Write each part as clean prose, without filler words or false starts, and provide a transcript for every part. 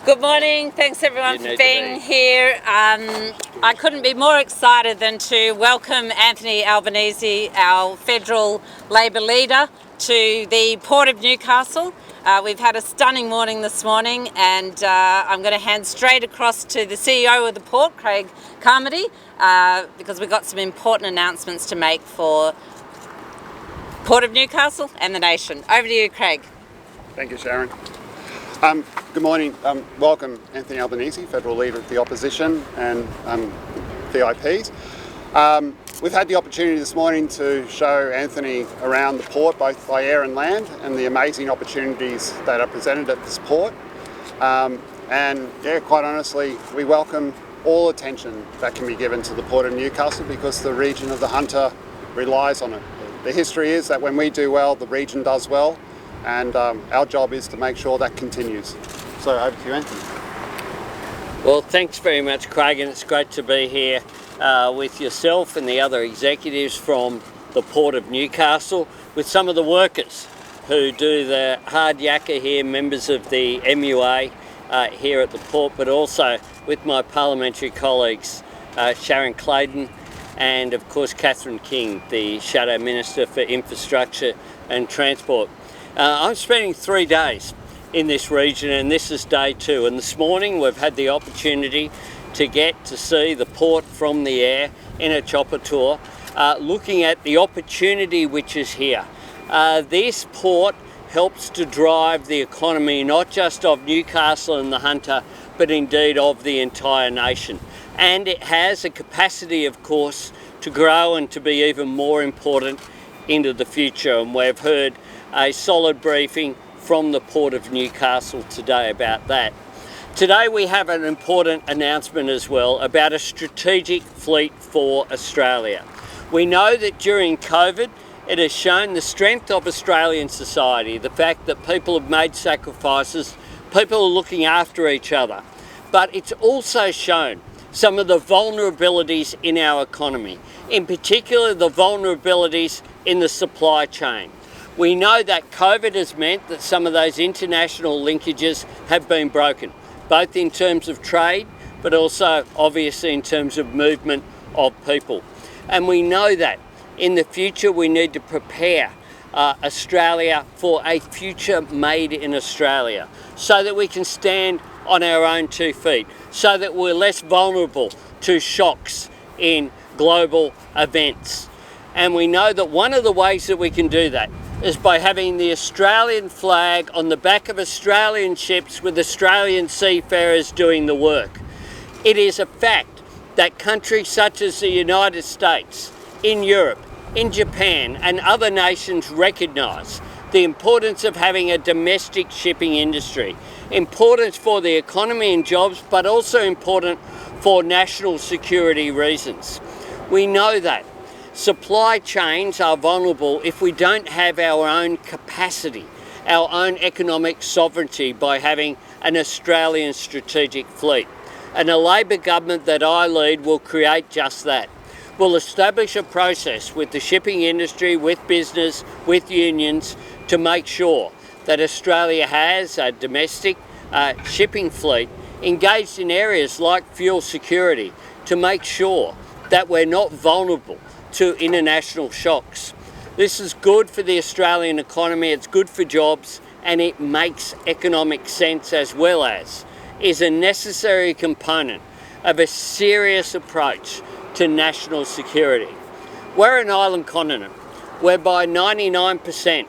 Good morning. Thanks everyone for being here. I couldn't be more excited than to welcome Anthony Albanese, our federal Labor leader, to the Port of Newcastle. We've had a stunning morning this morning, and I'm going to hand straight across to the CEO of the port, Craig Carmody, because we've got some important announcements to make for Port of Newcastle and the nation. Over to you, Craig. Thank you, Sharon. Good morning. Welcome, Anthony Albanese, Federal Leader of the Opposition and VIPs. We've had the opportunity this morning to show Anthony around the port, both by air and land, and the amazing opportunities that are presented at this port. Quite honestly, we welcome all attention that can be given to the Port of Newcastle because the region of the Hunter relies on it. The history is that when we do well, the region does well. And our job is to make sure that continues. So over to you, Anthony. Well, thanks very much, Craig, and it's great to be here with yourself and the other executives from the Port of Newcastle, with some of the workers who do the hard yakka here, members of the MUA here at the port, but also with my parliamentary colleagues, Sharon Clayton and, of course, Catherine King, the Shadow Minister for Infrastructure and Transport. I'm spending 3 days in this region, and this is day 2. And this morning we've had the opportunity to get to see the port from the air in a chopper tour, looking at the opportunity which is here. This port helps to drive the economy not just of Newcastle and the Hunter, but indeed of the entire nation. And it has a capacity, of course, to grow and to be even more important into the future. And we've heard a solid briefing from the Port of Newcastle today about that. Today we have an important announcement as well about a strategic fleet for Australia. We know that during COVID it has shown the strength of Australian society, the fact that people have made sacrifices, people are looking after each other, but it's also shown some of the vulnerabilities in our economy, in particular the vulnerabilities in the supply chain. We know that COVID has meant that some of those international linkages have been broken, both in terms of trade, but also obviously in terms of movement of people. And we know that in the future we need to prepare Australia for a future made in Australia, so that we can stand on our own 2 feet, so that we're less vulnerable to shocks in global events. And we know that one of the ways that we can do that is by having the Australian flag on the back of Australian ships with Australian seafarers doing the work. It is a fact that countries such as the United States, in Europe, in Japan and other nations recognise the importance of having a domestic shipping industry, importance for the economy and jobs, but also important for national security reasons. We know that supply chains are vulnerable if we don't have our own capacity, our own economic sovereignty by having an Australian strategic fleet. And a Labor government that I lead will create just that. We'll establish a process with the shipping industry, with business, with unions, to make sure that Australia has a domestic shipping fleet engaged in areas like fuel security to make sure that we're not vulnerable to international shocks. This is good for the Australian economy, it's good for jobs, and it makes economic sense, as well as is a necessary component of a serious approach to national security. We're an island continent whereby 99%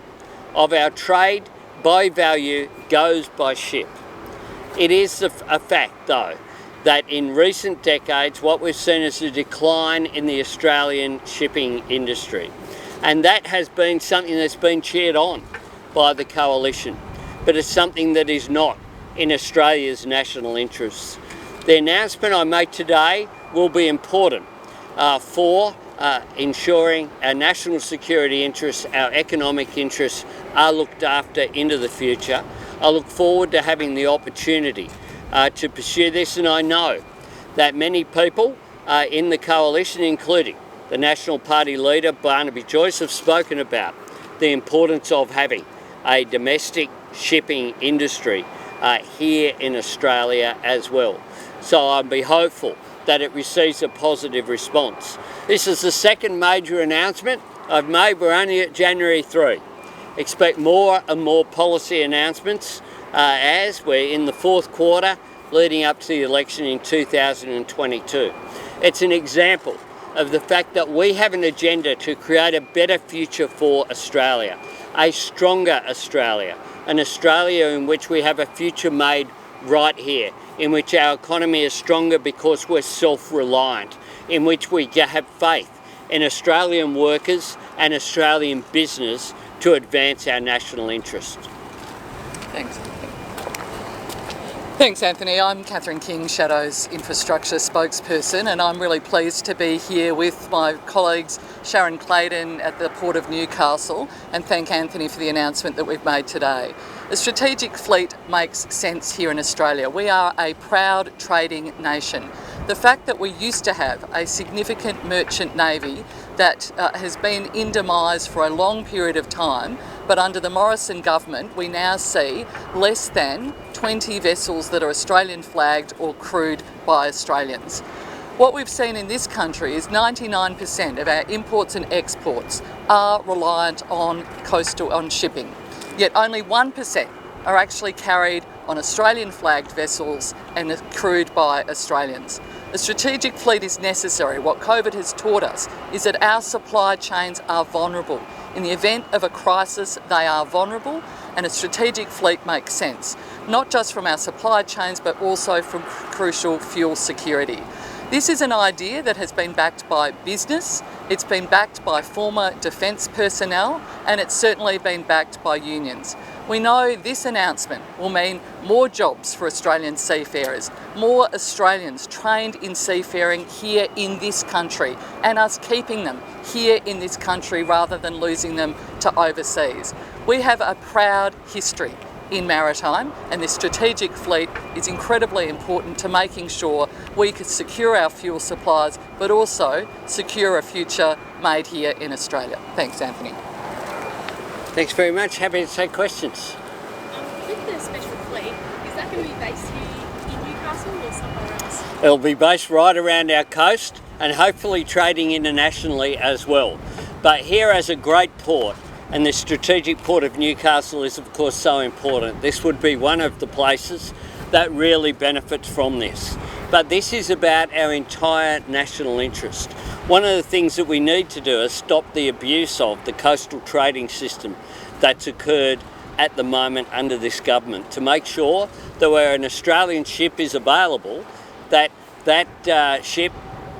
of our trade by value goes by ship. It is a fact, though, that in recent decades what we've seen is a decline in the Australian shipping industry, and that has been something that's been cheered on by the coalition, but it's something that is not in Australia's national interests. The announcement I make today will be important for ensuring our national security interests, our economic interests are looked after into the future. I look forward to having the opportunity to pursue this, and I know that many people in the coalition, including the National Party leader Barnaby Joyce, have spoken about the importance of having a domestic shipping industry here in Australia as well. So I'd be hopeful that it receives a positive response. This is the second major announcement I've made. We're only at January 3. Expect more and more policy announcements as we're in the fourth quarter leading up to the election in 2022. It's an example of the fact that we have an agenda to create a better future for Australia, a stronger Australia, an Australia in which we have a future made right here, in which our economy is stronger because we're self-reliant, in which we have faith in Australian workers and Australian business to advance our national interest. Thanks. Thanks, Anthony. I'm Catherine King, Shadow's infrastructure spokesperson, and I'm really pleased to be here with my colleagues Sharon Clayton at the Port of Newcastle, and thank Anthony for the announcement that we've made today. The strategic fleet makes sense here in Australia. We are a proud trading nation. The fact that we used to have a significant merchant navy that has been in demise for a long period of time, but under the Morrison government we now see less than 20 vessels that are Australian flagged or crewed by Australians. What we've seen in this country is 99% of our imports and exports are reliant on shipping, yet only 1% are actually carried on Australian flagged vessels and crewed by Australians. The strategic fleet is necessary. What COVID has taught us is that our supply chains are vulnerable. In the event of a crisis, they are vulnerable, and a strategic fleet makes sense, not just from our supply chains, but also from crucial fuel security. This is an idea that has been backed by business, it's been backed by former defence personnel, and it's certainly been backed by unions. We know this announcement will mean more jobs for Australian seafarers, more Australians trained in seafaring here in this country, and us keeping them here in this country rather than losing them to overseas. We have a proud history in maritime, and this strategic fleet is incredibly important to making sure we can secure our fuel supplies, but also secure a future made here in Australia. Thanks, Anthony. Thanks very much. Happy to take questions. With the special fleet, is that going to be based here in Newcastle or somewhere else? It'll be based right around our coast and hopefully trading internationally as well. But here as a great port, and the strategic port of Newcastle is of course so important. This would be one of the places that really benefits from this. But this is about our entire national interest. One of the things that we need to do is stop the abuse of the coastal trading system that's occurred at the moment under this government, to make sure that where an Australian ship is available, that ship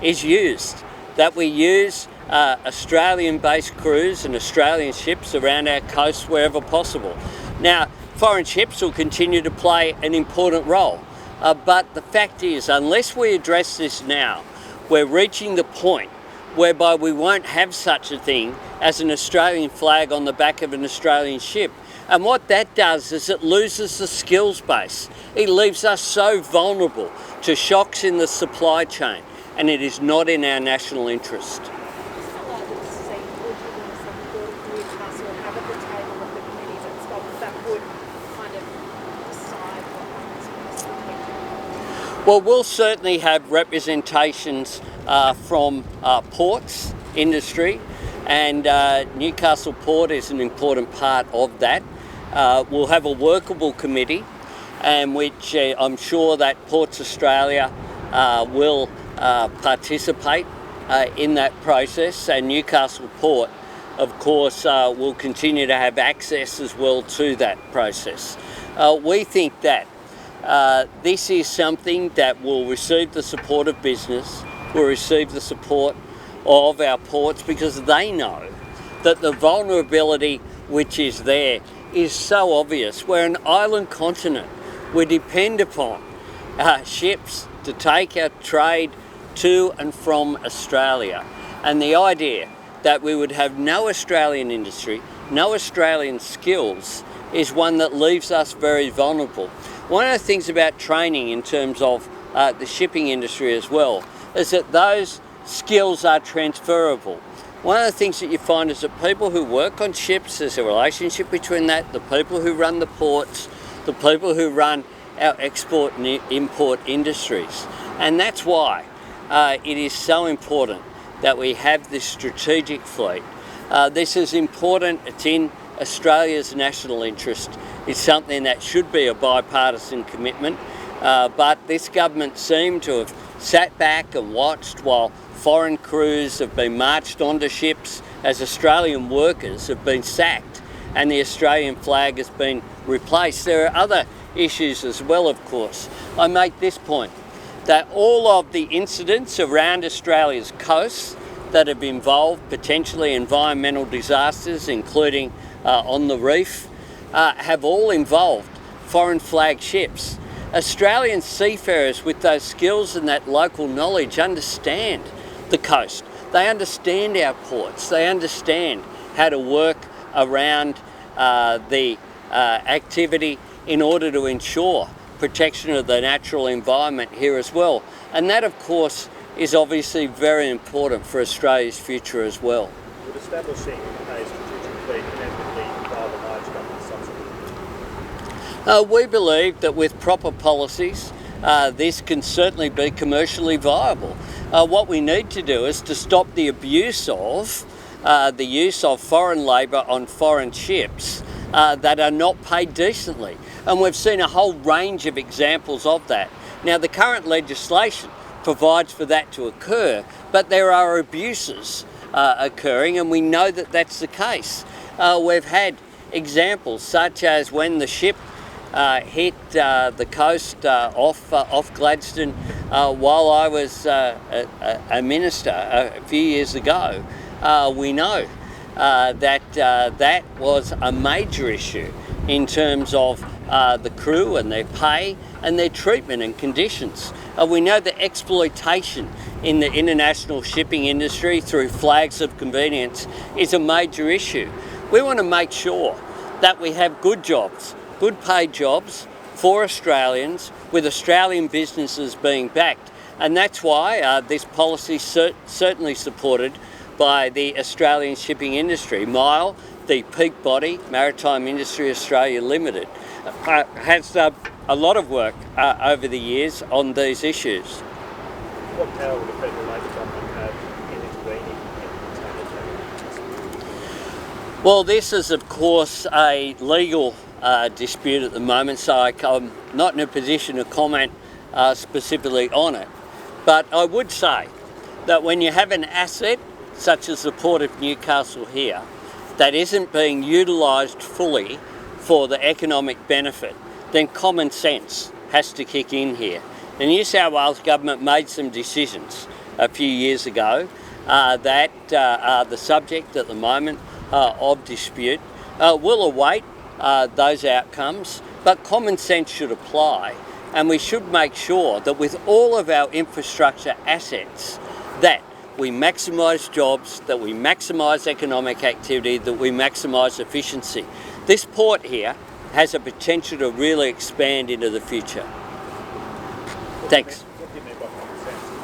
is used, that we use Australian-based crews and Australian ships around our coast wherever possible. Now, foreign ships will continue to play an important role, but the fact is, unless we address this now, we're reaching the point whereby we won't have such a thing as an Australian flag on the back of an Australian ship. And what that does is it loses the skills base. It leaves us so vulnerable to shocks in the supply chain, and it is not in our national interest. Well, we'll certainly have representations from ports, industry, and Newcastle Port is an important part of that. We'll have a workable committee, and which I'm sure that Ports Australia will participate in that process, and Newcastle Port, of course, will continue to have access as well to that process. We think that this is something that will receive the support of business, will receive the support of our ports, because they know that the vulnerability which is there is so obvious. We're an island continent. We depend upon ships to take our trade to and from Australia. And the idea that we would have no Australian industry, no Australian skills, is one that leaves us very vulnerable. One of the things about training in terms of the shipping industry as well is that those skills are transferable. One of the things that you find is that people who work on ships, there's a relationship between that, the people who run the ports, the people who run our export and import industries. And that's why it is so important that we have this strategic fleet. This is important. It's in Australia's national interest. It's something that should be a bipartisan commitment, but this government seemed to have sat back and watched while foreign crews have been marched onto ships as Australian workers have been sacked and the Australian flag has been replaced. There are other issues as well, of course. I make this point, that all of the incidents around Australia's coasts that have involved potentially environmental disasters, including on the reef, have all involved foreign flag ships. Australian seafarers with those skills and that local knowledge understand the coast. They understand our ports. They understand how to work around the activity in order to ensure protection of the natural environment here as well. And that, of course, is obviously very important for Australia's future as well. Would establishing a strategic fleet inevitably involve a large government subsidy? We believe that with proper policies, this can certainly be commercially viable. What we need to do is to stop the abuse of the use of foreign labour on foreign ships that are not paid decently. And we've seen a whole range of examples of that. Now, the current legislation provides for that to occur, but there are abuses occurring, and we know that that's the case. We've had examples such as when the ship hit the coast off Gladstone while I was a minister a few years ago. We know that that was a major issue in terms of the crew and their pay and their treatment and conditions. We know that exploitation in the international shipping industry through flags of convenience is a major issue. We want to make sure that we have good jobs, good paid jobs for Australians, with Australian businesses being backed. And that's why this policy is certainly supported by the Australian shipping industry. MILE, the peak body, Maritime Industry Australia Limited, has done a lot of work over the years on these issues. What power would the federal Labor government have in intervening in container? Well, this is of course a legal dispute at the moment, so I'm not in a position to comment specifically on it. But I would say that when you have an asset such as the Port of Newcastle here that isn't being utilised fully for the economic benefit, then common sense has to kick in here. The New South Wales government made some decisions a few years ago that are the subject at the moment of dispute. We'll await those outcomes, but common sense should apply, and we should make sure that with all of our infrastructure assets that we maximise jobs, that we maximise economic activity, that we maximise efficiency. This port here has a potential to really expand into the future. Thanks. What do you mean by common sense in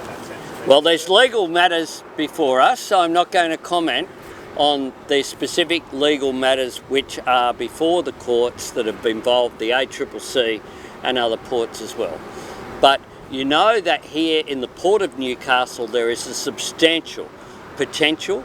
that sense? Well, there's legal matters before us, so I'm not going to comment on the specific legal matters which are before the courts that have involved the ACCC and other ports as well. But you know that here in the Port of Newcastle there is a substantial potential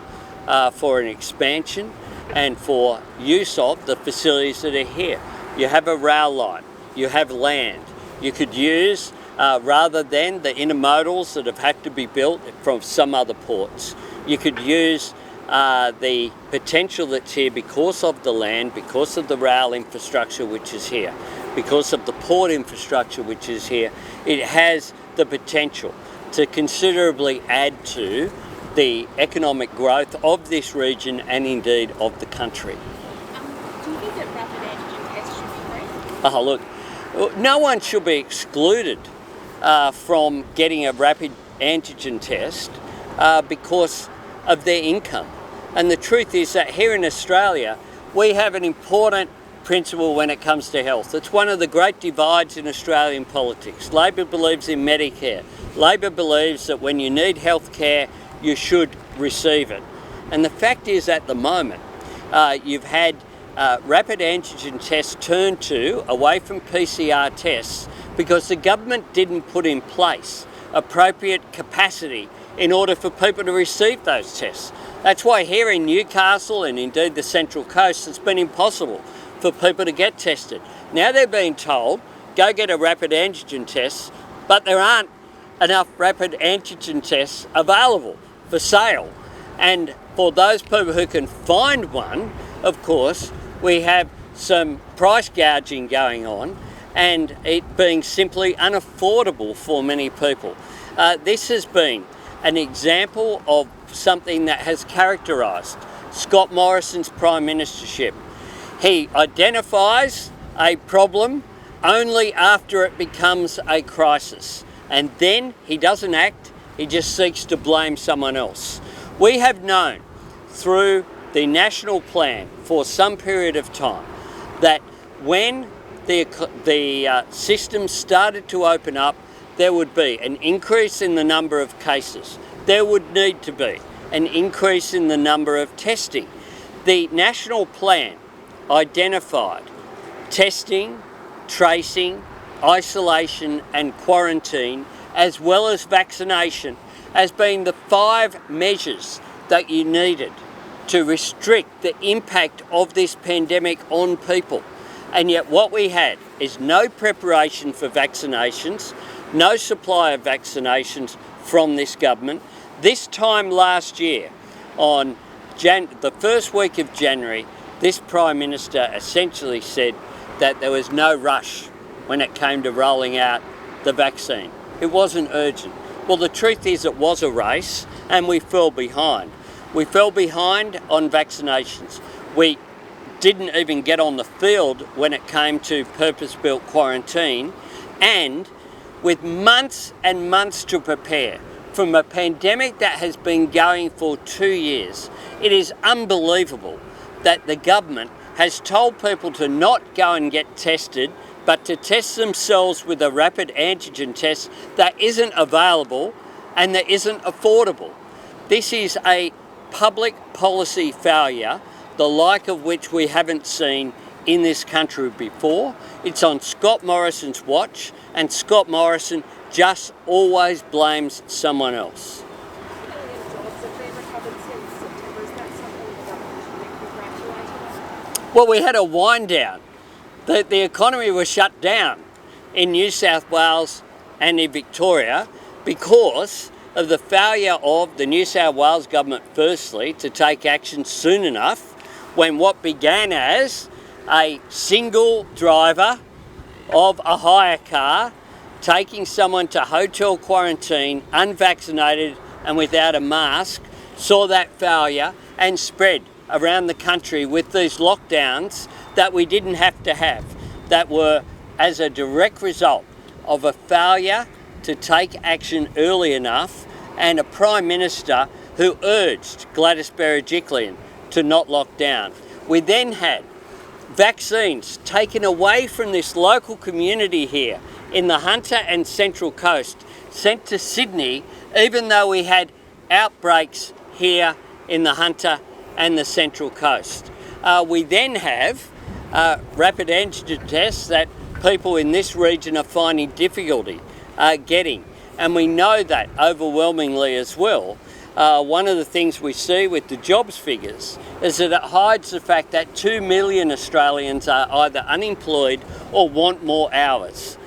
for an expansion and for use of the facilities that are here. You have a rail line, you have land. You could use, rather than the intermodals that have had to be built from some other ports, you could use the potential that's here because of the land, because of the rail infrastructure which is here, because of the port infrastructure which is here. It has the potential to considerably add to the economic growth of this region and indeed of the country. Do you think that rapid antigen tests should be free? Oh, look, no one should be excluded from getting a rapid antigen test because of their income. And the truth is that here in Australia, we have an important principle when it comes to health. It's one of the great divides in Australian politics. Labor believes in Medicare. Labor believes that when you need health care, you should receive it. And the fact is at the moment, you've had rapid antigen tests turned to away from PCR tests because the government didn't put in place appropriate capacity in order for people to receive those tests. That's why here in Newcastle and indeed the Central Coast it's been impossible for people to get tested. Now they're being told, go get a rapid antigen test, but there aren't enough rapid antigen tests available for sale. And for those people who can find one, of course, we have some price gouging going on and it being simply unaffordable for many people. This has been an example of something that has characterised Scott Morrison's Prime Ministership. He identifies a problem only after it becomes a crisis, and then he doesn't act, he just seeks to blame someone else. We have known through the national plan for some period of time that when the system started to open up, there would be an increase in the number of cases. There would need to be an increase in the number of testing. The national plan identified testing, tracing, isolation and quarantine, as well as vaccination, as being the 5 measures that you needed to restrict the impact of this pandemic on people. And yet what we had is no preparation for vaccinations, no supply of vaccinations from this government. This time last year, on the first week of January, this Prime Minister essentially said that there was no rush when it came to rolling out the vaccine. It wasn't urgent. Well, the truth is it was a race and we fell behind. We fell behind on vaccinations. We didn't even get on the field when it came to purpose-built quarantine, and with months and months to prepare from a pandemic that has been going for 2 years, it is unbelievable that the government has told people to not go and get tested, but to test themselves with a rapid antigen test that isn't available and that isn't affordable. This is a public policy failure, the like of which we haven't seen in this country before. It's on Scott Morrison's watch, and Scott Morrison just always blames someone else. Well, we had a wind down. The economy was shut down in New South Wales and in Victoria because of the failure of the New South Wales government, firstly, to take action soon enough when what began as a single driver of a hire car taking someone to hotel quarantine, unvaccinated and without a mask, saw that failure and spread around the country with these lockdowns that we didn't have to have, that were as a direct result of a failure to take action early enough and a Prime Minister who urged Gladys Berejiklian to not lock down. We then had vaccines taken away from this local community here in the Hunter and Central Coast, sent to Sydney, even though we had outbreaks here in the Hunter and the Central Coast. We then have rapid antigen tests that people in this region are finding difficulty getting, and we know that overwhelmingly as well. One of the things we see with the jobs figures is that it hides the fact that 2 million Australians are either unemployed or want more hours.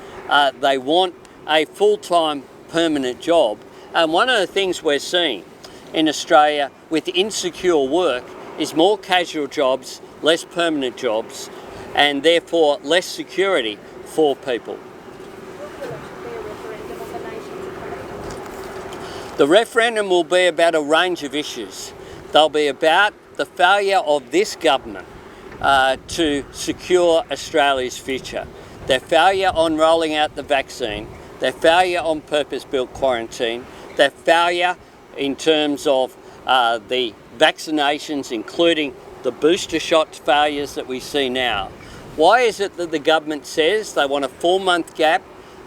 They want a full-time permanent job, and one of the things we're seeing in Australia with insecure work is more casual jobs, less permanent jobs, and therefore less security for people. The referendum will be about a range of issues. They'll be about the failure of this government to secure Australia's future, their failure on rolling out the vaccine, their failure on purpose-built quarantine, their failure in terms of the vaccinations, including the booster shot failures that we see now. Why is it that the government says they want a 4-month gap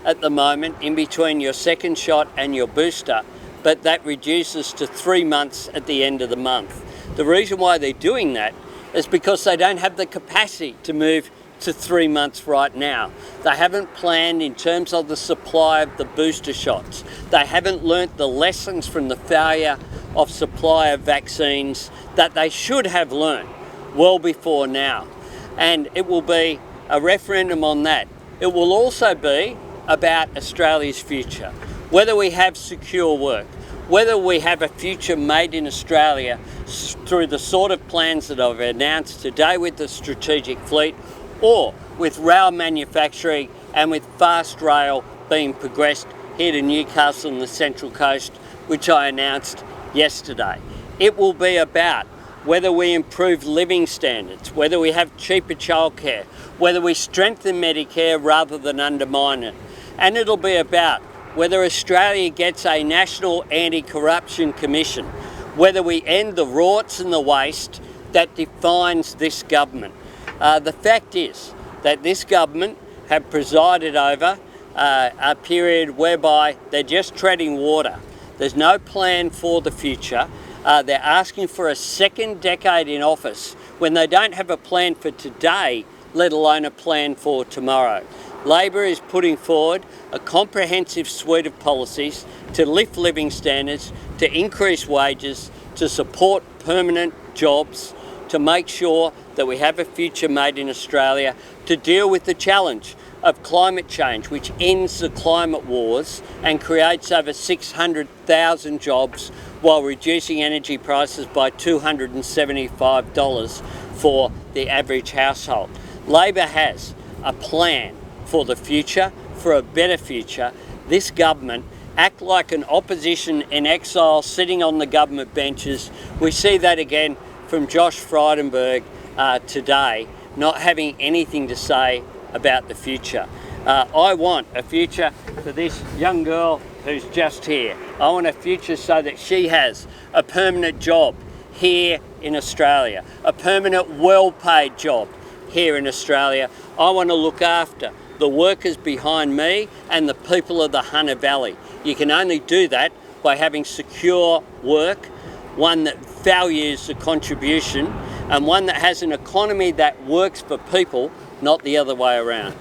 at the moment in between your second shot and your booster, but that reduces to 3 months at the end of the month? The reason why they're doing that is because they don't have the capacity to move to 3 months right now. They haven't planned in terms of the supply of the booster shots. They haven't learnt the lessons from the failure of supply of vaccines that they should have learnt well before now. And it will be a referendum on that. It will also be about Australia's future, whether we have secure work, whether we have a future made in Australia through the sort of plans that I've announced today with the strategic fleet, or with rail manufacturing and with fast rail being progressed here to Newcastle and the Central Coast, which I announced yesterday. It will be about whether we improve living standards, whether we have cheaper childcare, whether we strengthen Medicare rather than undermine it. And it'll be about whether Australia gets a national anti-corruption commission, whether we end the rorts and the waste that defines this government. The fact is that this government have presided over a period whereby they're just treading water. There's no plan for the future. They're asking for a second decade in office when they don't have a plan for today, let alone a plan for tomorrow. Labor is putting forward a comprehensive suite of policies to lift living standards, to increase wages, to support permanent jobs, to make sure that we have a future made in Australia, to deal with the challenge of climate change, which ends the climate wars and creates over 600,000 jobs while reducing energy prices by $275 for the average household. Labor has a plan for the future, for a better future. This government act like an opposition in exile sitting on the government benches. We see that again from Josh Frydenberg today, not having anything to say about the future. I want a future for this young girl who's just here. I want a future so that she has a permanent job here in Australia, a permanent well-paid job here in Australia. I want to look after the workers behind me and the people of the Hunter Valley. You can only do that by having secure work, one that values the contribution, and one that has an economy that works for people, not the other way around.